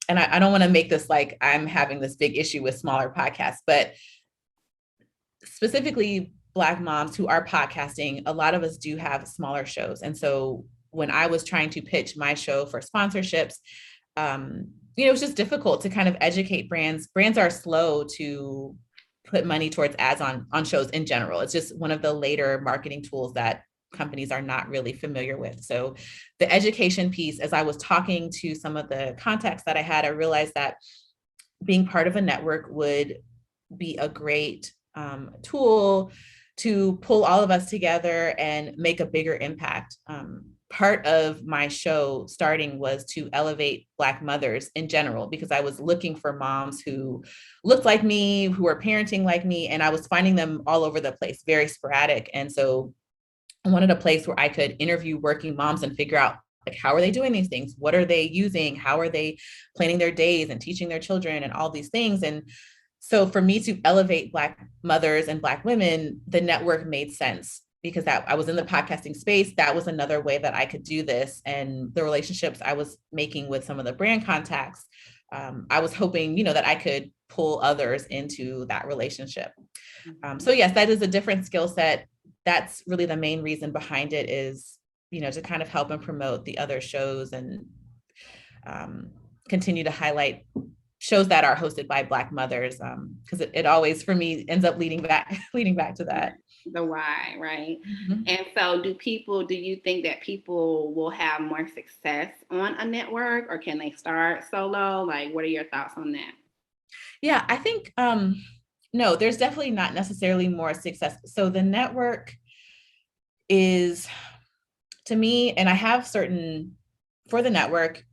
and I don't want to make this like I'm having this big issue with smaller podcasts, but specifically Black moms who are podcasting, a lot of us do have smaller shows. And so when I was trying to pitch my show for sponsorships, it was just difficult to kind of educate brands. Brands are slow to put money towards ads on shows in general. It's just one of the later marketing tools that companies are not really familiar with. So the education piece, as I was talking to some of the contacts that I had, I realized that being part of a network would be a great tool to pull all of us together and make a bigger impact. Part of my show starting was to elevate Black mothers in general, because I was looking for moms who looked like me, who were parenting like me, and I was finding them all over the place, very sporadic. And so I wanted a place where I could interview working moms and figure out, like, how are they doing these things? What are they using? How are they planning their days and teaching their children and all these things? And so for me to elevate Black mothers and Black women, the network made sense, because that I was in the podcasting space. That was another way that I could do this. And the relationships I was making with some of the brand contacts, I was hoping, that I could pull others into that relationship. So yes, that is a different skill set. That's really the main reason behind it, is, to kind of help and promote the other shows and continue to highlight shows that are hosted by Black mothers, because it always, for me, ends up leading back to that. The why, right? Mm-hmm. And so do you think that people will have more success on a network, or can they start solo? Like, what are your thoughts on that? Yeah, I think, no, there's definitely not necessarily more success. So the network is, to me, and I have for the network,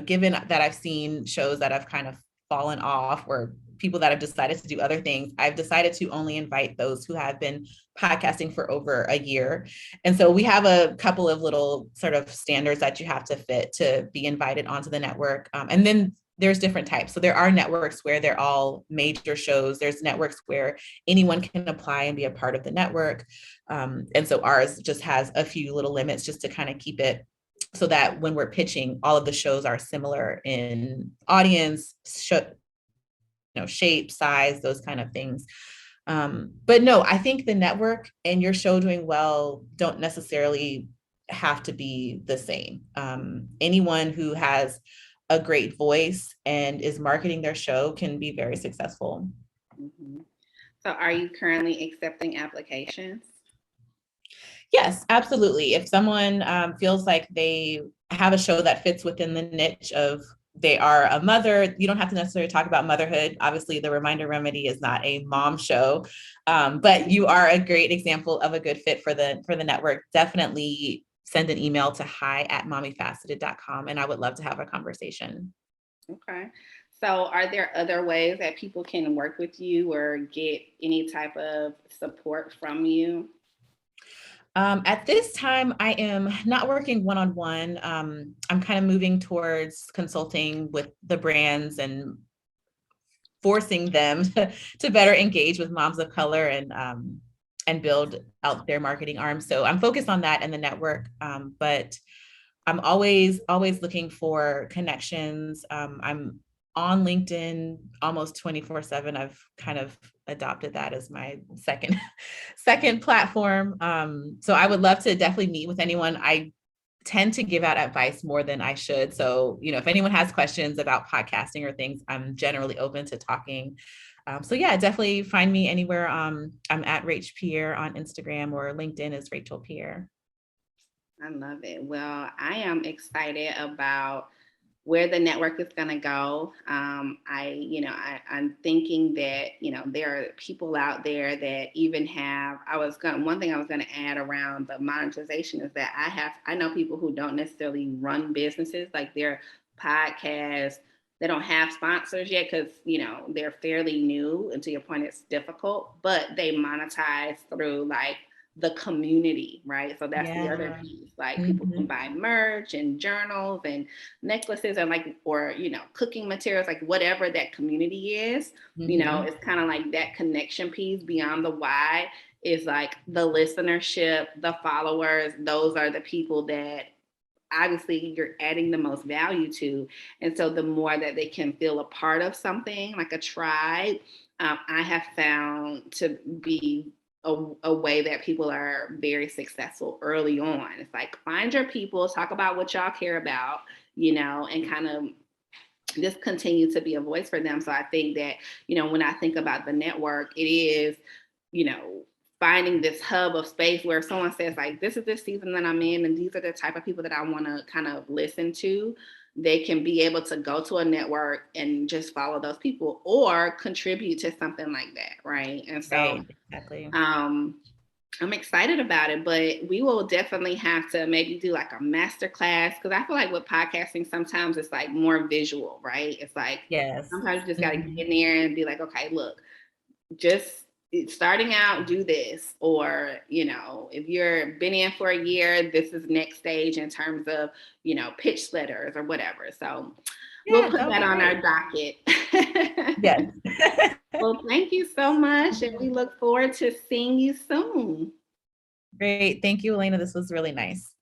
given that I've seen shows that have kind of fallen off, or people that have decided to do other things, I've decided to only invite those who have been podcasting for over a year. And so we have a couple of little sort of standards that you have to fit to be invited onto the network. And then there's different types. So there are networks where they're all major shows. There's networks where anyone can apply and be a part of the network. And so ours just has a few little limits just to kind of keep it so that when we're pitching, all of the shows are similar in audience, shape, size, those kind of things. But no, I think the network and your show doing well don't necessarily have to be the same. Anyone who has a great voice and is marketing their show can be very successful. Mm-hmm. So are you currently accepting applications? Yes, absolutely. If someone feels like they have a show that fits within the niche of they are a mother, you don't have to necessarily talk about motherhood. Obviously, the Reminder Remedy is not a mom show, but you are a great example of a good fit for the network. Definitely send an email to hi@mommifaceted.com, and I would love to have a conversation. Okay. So are there other ways that people can work with you or get any type of support from you? At this time, I am not working one-on-one. I'm kind of moving towards consulting with the brands and forcing them to better engage with moms of color and build out their marketing arm. So I'm focused on that and the network, but I'm always looking for connections. I'm on LinkedIn almost 24/7. I've kind of adopted that as my second platform. So I would love to definitely meet with anyone. I tend to give out advice more than I should. So, if anyone has questions about podcasting or things, I'm generally open to talking. So yeah, definitely find me anywhere. I'm at Rach Pierre on Instagram, or LinkedIn is Rachel Pierre. I love it. Well, I am excited about where the network is going to go. I'm thinking that, there are people out there that even have, one thing I was going to add around the monetization is that I know people who don't necessarily run businesses, like their podcasts, they don't have sponsors yet because, they're fairly new. And to your point, it's difficult, but they monetize through like the community, right? So that's the other piece. Like people can buy merch and journals and necklaces and or cooking materials, like whatever that community is. It's kind of like that connection piece beyond the why is like the listenership, the followers. Those are the people that obviously you're adding the most value to. And so the more that they can feel a part of something like a tribe, I have found to be a way that people are very successful early on. It's like, find your people, talk about what y'all care about, and kind of just continue to be a voice for them. So I think that, when I think about the network, it is, finding this hub of space where someone says like, this is the season that I'm in, and these are the type of people that I want to kind of listen to. They can be able to go to a network and just follow those people or contribute to something like that, right? And so right, exactly. I'm excited about it, but we will definitely have to maybe do like a master class, because I feel like with podcasting, sometimes it's like more visual, right? It's like, yes, sometimes you just got to get in there and be like, okay, look, just starting out, do this. Or, if you're been in for a year, this is next stage in terms of, pitch letters or whatever. So we'll put that on our docket. Yes. Well, thank you so much. And we look forward to seeing you soon. Great. Thank you, Alena. This was really nice.